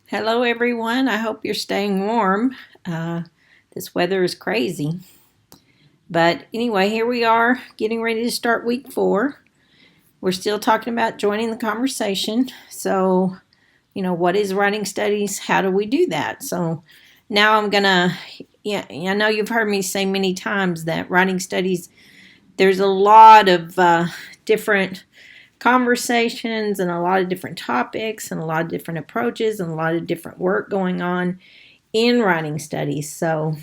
Hello, everyone. I hope you're staying warm. This weather is crazy. But anyway, here we are getting ready to start week 4. We're still talking about joining the conversation. So, what is writing studies? How do we do that? So now I'm going to, yeah, I know you've heard me say many times that writing studies, there's a lot of different conversations and a lot of different topics and a lot of different approaches and a lot of different work going on in writing studies. So,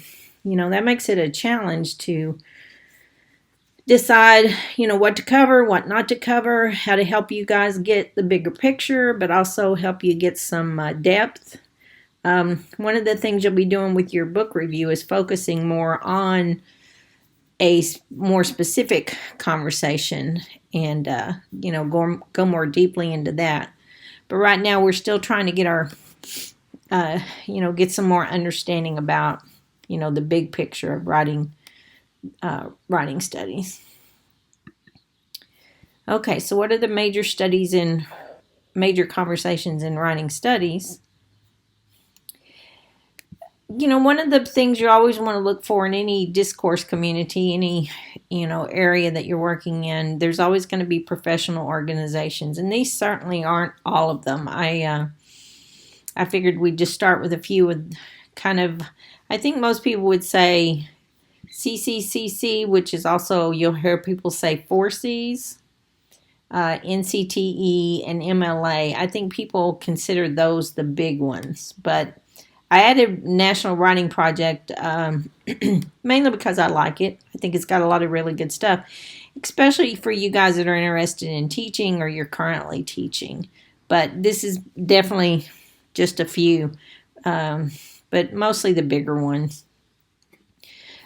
that makes it a challenge to decide, what to cover, what not to cover, how to help you guys get the bigger picture, but also help you get some depth. One of the things you'll be doing with your book review is focusing more on a more specific conversation and, go more deeply into that. But right now we're still trying to get our, get some more understanding about, the big picture of writing studies. Okay, so what are the major conversations in writing studies? One of the things you always want to look for in any discourse community, any, area that you're working in, there's always going to be professional organizations, and these certainly aren't all of them. I figured we'd just start with a few with kind of, I think most people would say CCCC, which is also, you'll hear people say 4Cs, NCTE, and MLA. I think people consider those the big ones, but I added National Writing Project mainly because I like it. I think it's got a lot of really good stuff, especially for you guys that are interested in teaching or you're currently teaching. But this is definitely just a few, but mostly the bigger ones.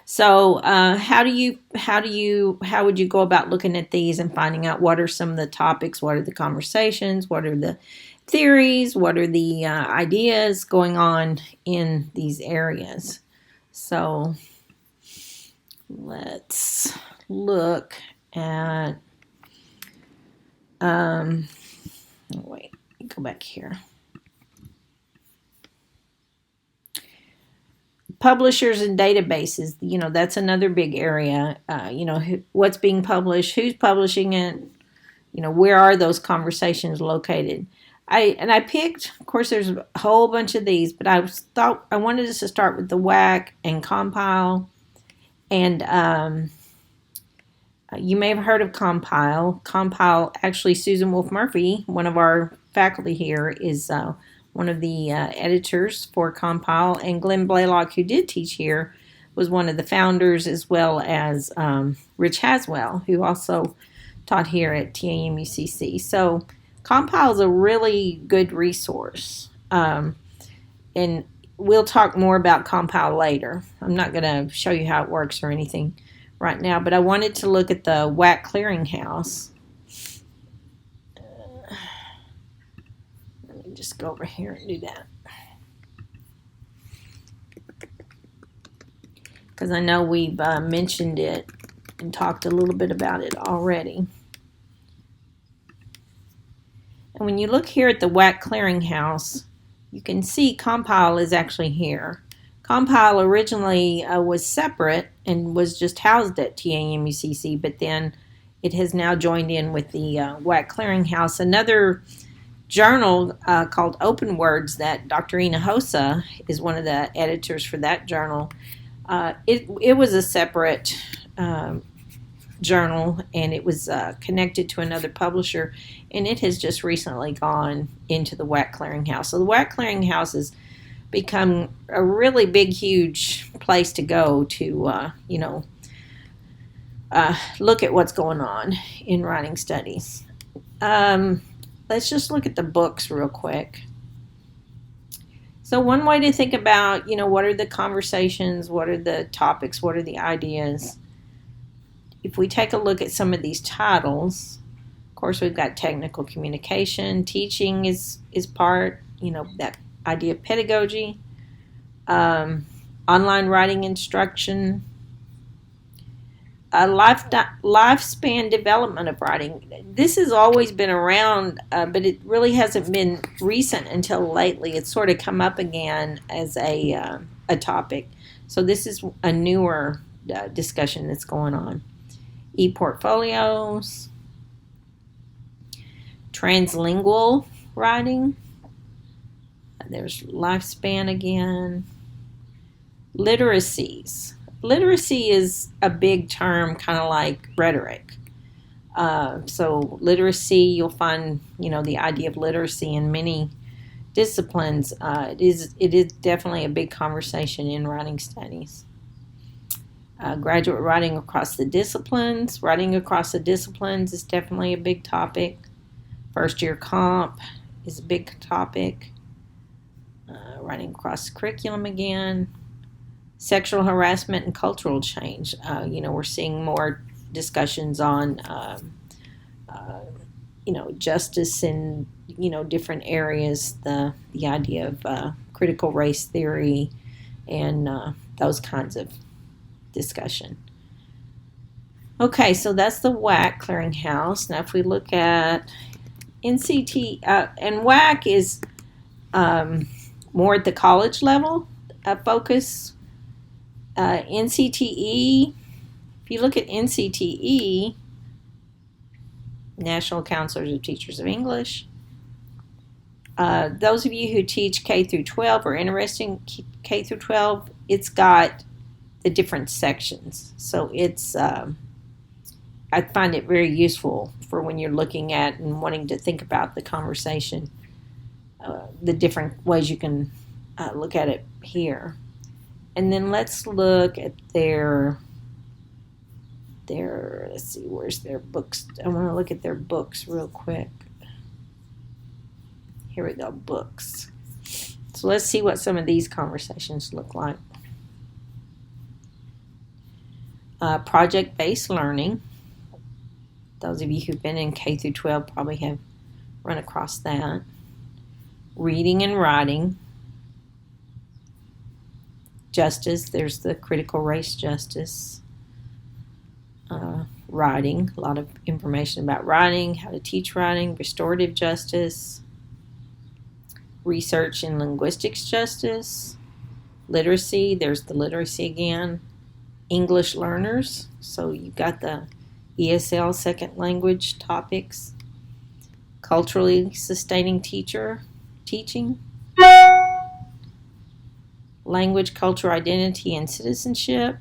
So how would you go about looking at these and finding out what are some of the topics, what are the conversations, what are the theories, what are the ideas going on in these areas? So let's look at, wait, go back here. Publishers and databases, that's another big area. What's being published, who's publishing it, where are those conversations located? I picked, of course, there's a whole bunch of these, but I thought I wanted us to start with the WAC and Compile. And you may have heard of Compile. Compile, actually, Susan Wolf Murphy, one of our faculty here, is one of the editors for Compile, and Glenn Blaylock, who did teach here, was one of the founders, as well as Rich Haswell, who also taught here at TAMUCC. So Compile is a really good resource, and we'll talk more about Compile later. I'm not going to show you how it works or anything right now, but I wanted to look at the WAC Clearinghouse. Let me just go over here and do that, because I know we've mentioned it and talked a little bit about it already. And when you look here at the WAC Clearinghouse, you can see Compile is actually here. Compile originally was separate and was just housed at TAMUCC, but then it has now joined in with the WAC Clearinghouse. Another journal called Open Words that Dr. Ina Hosa is one of the editors for that journal. It was a separate journal, and it was connected to another publisher, and it has just recently gone into the WAC Clearinghouse. So the WAC Clearinghouse has become a really big, huge place to go to, look at what's going on in writing studies. Let's just look at the books real quick. So one way to think about, what are the conversations, what are the topics, what are the ideas? If we take a look at some of these titles, of course, we've got technical communication, teaching is part, that idea of pedagogy, online writing instruction, lifespan development of writing. This has always been around, but it really hasn't been recent until lately. It's sort of come up again as a topic. So this is a newer discussion that's going on. E-portfolios, translingual writing. There's lifespan again. Literacies. Literacy is a big term, kind of like rhetoric. So literacy, you'll find, the idea of literacy in many disciplines. It is definitely a big conversation in writing studies. Graduate writing across the disciplines. Writing across the disciplines is definitely a big topic. First year comp is a big topic. Writing across the curriculum again. Sexual harassment and cultural change. We're seeing more discussions on, justice in, different areas. The idea of critical race theory and those kinds of discussion. Okay, so that's the WAC clearinghouse. Now, if we look at NCT, and WAC is more at the college level focus. NCTE, if you look at NCTE, National Counselors of Teachers of English, those of you who teach K through 12 or interested in K through 12, it's got the different sections. So it's, I find it very useful for when you're looking at and wanting to think about the conversation, the different ways you can look at it here. And then let's look at their let's see, where's their books? I want to look at their books real quick. Here we go, books. So let's see what some of these conversations look like. Project-based learning. Those of you who've been in K through 12 probably have run across that. Reading and writing. Justice, there's the critical race justice. Writing, a lot of information about writing, how to teach writing, restorative justice, research in linguistics justice, literacy, there's the literacy again, English learners, so you've got the ESL second language topics, culturally sustaining teaching, language, culture, identity, and citizenship,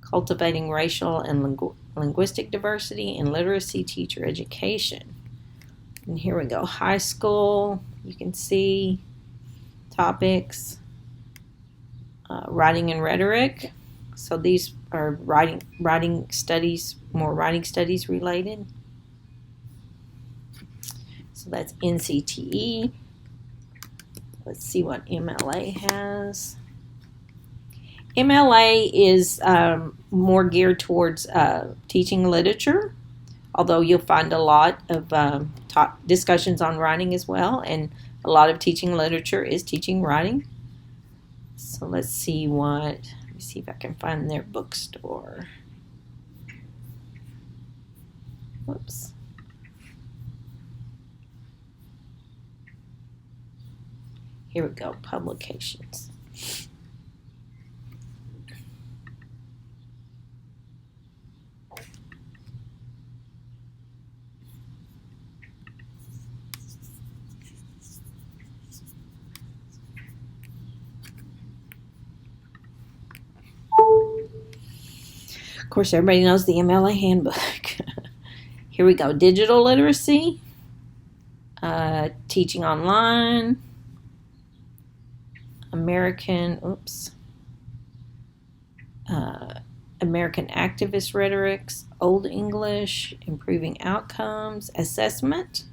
cultivating racial and linguistic diversity, and literacy teacher education. And here we go, high school, you can see topics, writing and rhetoric. So these are writing studies, more writing studies related. So that's NCTE. Let's see what MLA has. MLA is more geared towards teaching literature, although you'll find a lot of discussions on writing as well, and a lot of teaching literature is teaching writing. So let's see let me see if I can find their bookstore. Whoops. Here we go, publications. Of course, everybody knows the MLA handbook. Here we go, digital literacy, teaching online, American activist rhetorics, Old English, improving outcomes, assessment.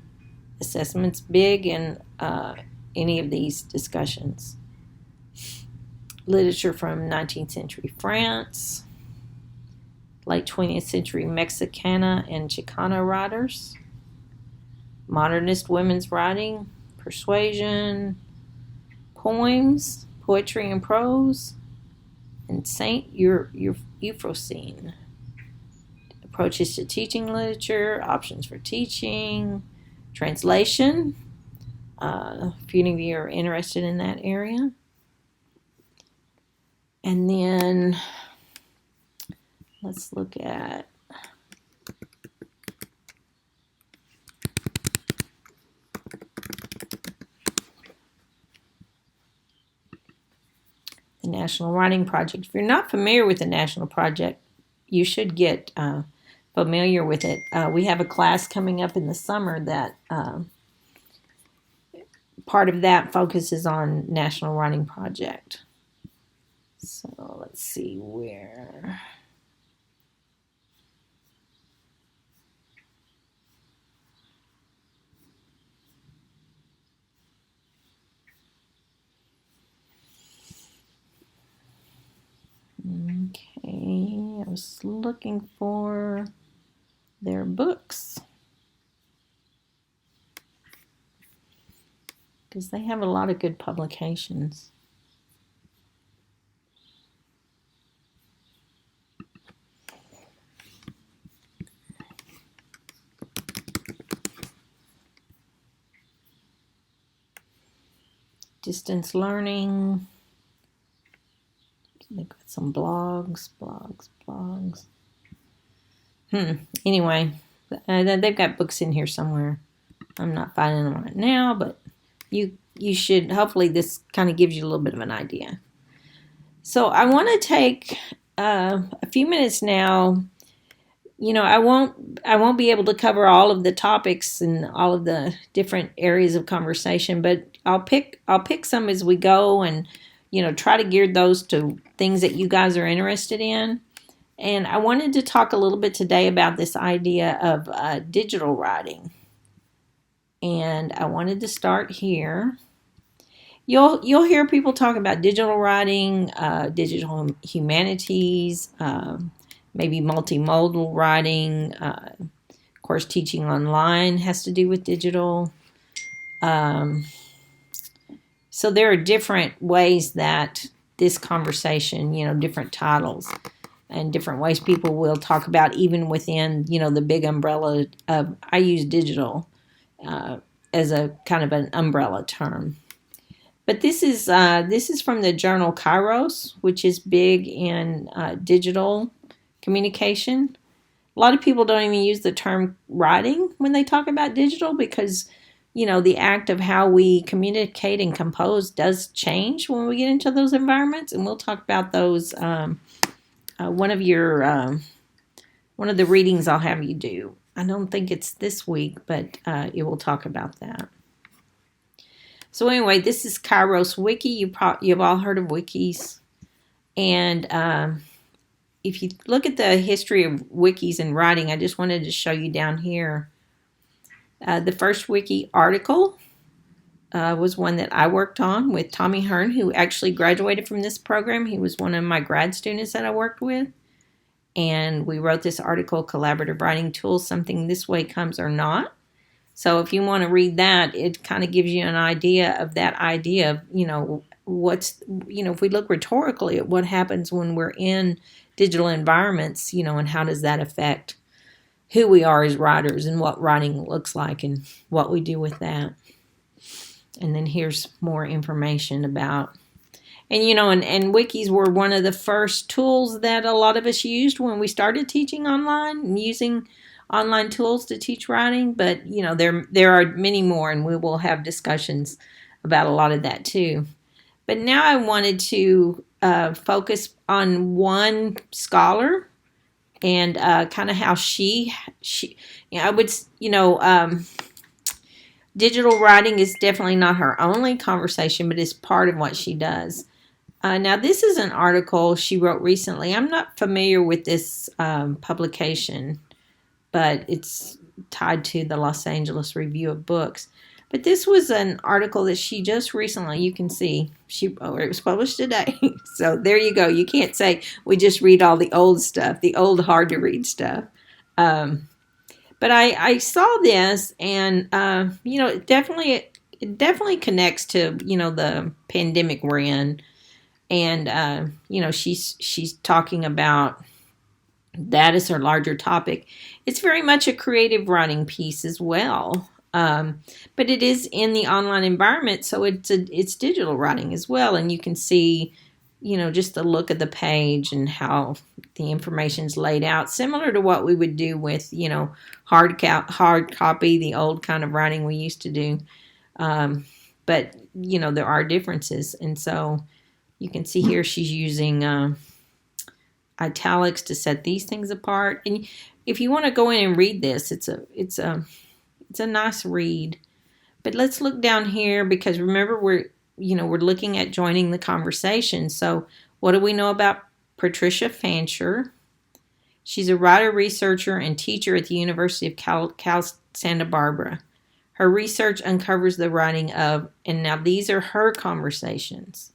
Assessment's big in any of these discussions. Literature from 19th century France, late 20th century Mexicana and Chicana writers, modernist women's writing, persuasion, poems, poetry and prose, and Saint Euphrosyne. approaches to teaching literature, options for teaching, translation, if any of you are interested in that area. And then let's look at the National Writing Project. If you're not familiar with the National Project, you should get familiar with it. We have a class coming up in the summer that part of that focuses on National Writing Project. So let's see where. Okay, I was looking for their books because they have a lot of good publications. Distance learning. They've got some blogs. Anyway, they've got books in here somewhere. I'm not finding them right now, but you should, hopefully this kind of gives you a little bit of an idea. So I want to take a few minutes now. I won't be able to cover all of the topics and all of the different areas of conversation, but I'll pick some as we go and try to gear those to things that you guys are interested in. And I wanted to talk a little bit today about this idea of digital writing. And I wanted to start here. You'll hear people talk about digital writing, digital humanities, maybe multimodal writing. Of course, teaching online has to do with digital. So there are different ways that this conversation, different titles and different ways people will talk about, even within, the big umbrella of, I use digital as a kind of an umbrella term. But this is from the journal Kairos, which is big in digital communication. A lot of people don't even use the term writing when they talk about digital because, the act of how we communicate and compose does change when we get into those environments. And we'll talk about those. One of the readings I'll have you do. I don't think it's this week, but it will talk about that. So anyway, this is Kairos Wiki. You've all heard of wikis. And if you look at the history of wikis and writing, I just wanted to show you down here. The first wiki article was one that I worked on with Tommy Hearn, who actually graduated from this program. He was one of my grad students that I worked with. And we wrote this article, Collaborative Writing Tools, Something This Way Comes or Not. So if you want to read that, it kind of gives you an idea of that idea of, if we look rhetorically at what happens when we're in digital environments, and how does that affect who we are as writers and what writing looks like and what we do with that. And then here's more information about, and wikis were one of the first tools that a lot of us used when we started teaching online and using online tools to teach writing. But, there are many more, and we will have discussions about a lot of that too. But now I wanted to focus on one scholar and kind of how she I would, digital writing is definitely not her only conversation, but it's part of what she does. Now, this is an article she wrote recently. I'm not familiar with this publication, but it's tied to the Los Angeles Review of Books. But this was an article that she just recently, you can see, it was published today. So there you go. You can't say we just read all the old stuff, the old hard to read stuff. But I saw this, and it definitely connects to the pandemic we're in, and she's talking about That is her larger topic. It's very much a creative writing piece as well. But it is in the online environment, so it's digital writing as well, and you can see, just the look of the page and how the information's laid out, similar to what we would do with, hard copy, the old kind of writing we used to do. But there are differences, and so you can see here she's using italics to set these things apart. And if you want to go in and read this, it's a nice read. But let's look down here, because remember, we're looking at joining the conversation. So what do we know about Patricia Fancher? She's a writer, researcher, and teacher at the University of Cal Santa Barbara. Her research uncovers the writing of, and now these are her conversations,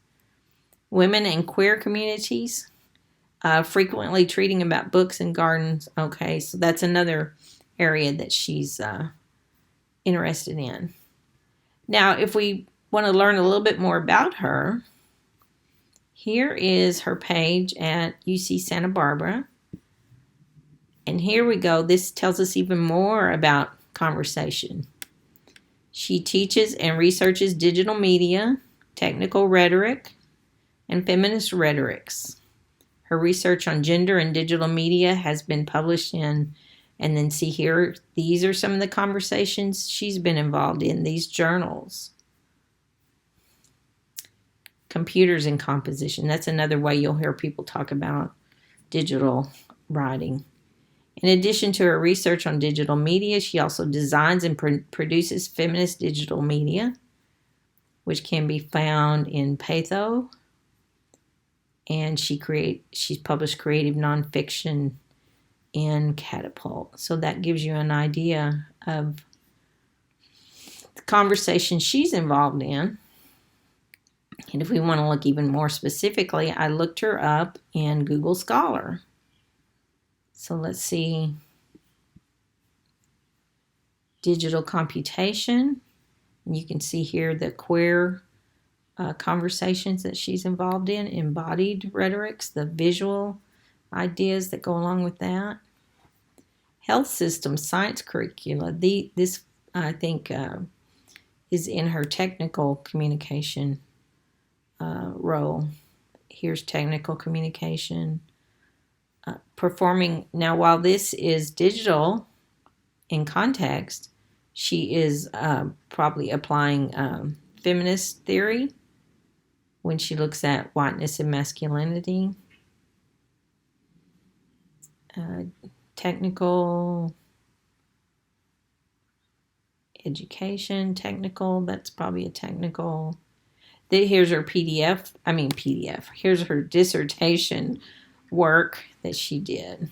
women and queer communities, frequently treating about books and gardens. Okay, so that's another area that she's interested in. Now, if we want to learn a little bit more about her, here is her page at UC Santa Barbara. And here we go. This tells us even more about conversation. She teaches and researches digital media, technical rhetoric, and feminist rhetorics. Her research on gender and digital media has been published in, and then see here, these are some of the conversations she's been involved in, these journals. Computers and composition. That's another way you'll hear people talk about digital writing. In addition to her research on digital media, she also designs and produces feminist digital media, which can be found in Patho. And she's published creative nonfiction in Catapult. So that gives you an idea of the conversation she's involved in. And if we want to look even more specifically, I looked her up in Google Scholar. So let's see. Digital computation. And you can see here the queer conversations that she's involved in, embodied rhetorics, the visual ideas that go along with that. Health system science curricula. This, I think, is in her technical communication role. Here's technical communication. Performing. Now, while this is digital in context, she is probably applying feminist theory when she looks at whiteness and masculinity. Technical education, technical, that's probably a technical. Here's her PDF. Here's her dissertation work that she did.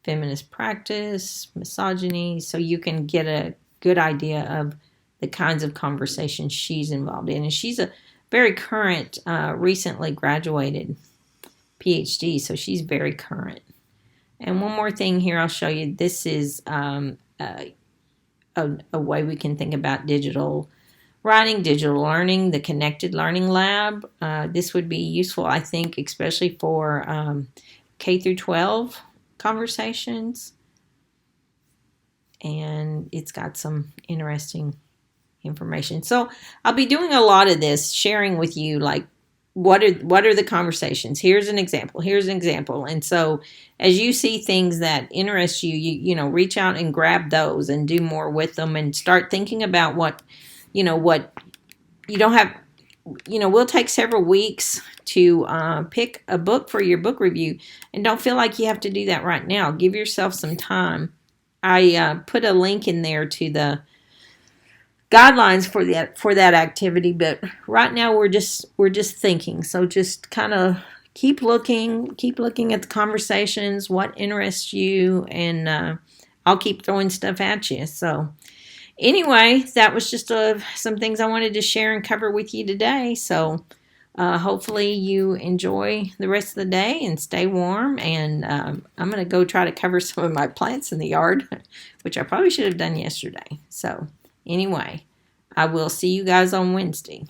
Feminist practice, misogyny, so you can get a good idea of the kinds of conversations she's involved in. And she's a very current, recently graduated PhD, so she's very current. And one more thing here I'll show you. This is a way we can think about digital writing, digital learning, the Connected Learning Lab. This would be useful, I think, especially for K through 12 conversations. And it's got some interesting information. So I'll be doing a lot of this, sharing with you, like, what are the conversations? Here's an example. And so as you see things that interest you, you reach out and grab those and do more with them, and start thinking about what you don't have. We'll take several weeks to pick a book for your book review, and don't feel like you have to do that right now. Give yourself some time. I put a link in there to the guidelines for that activity, but right now we're just thinking. So just kind of keep looking at the conversations, what interests you, and I'll keep throwing stuff at you. So anyway, that was just some things I wanted to share and cover with you today. So hopefully you enjoy the rest of the day and stay warm. And I'm going to go try to cover some of my plants in the yard, which I probably should have done yesterday. So anyway, I will see you guys on Wednesday.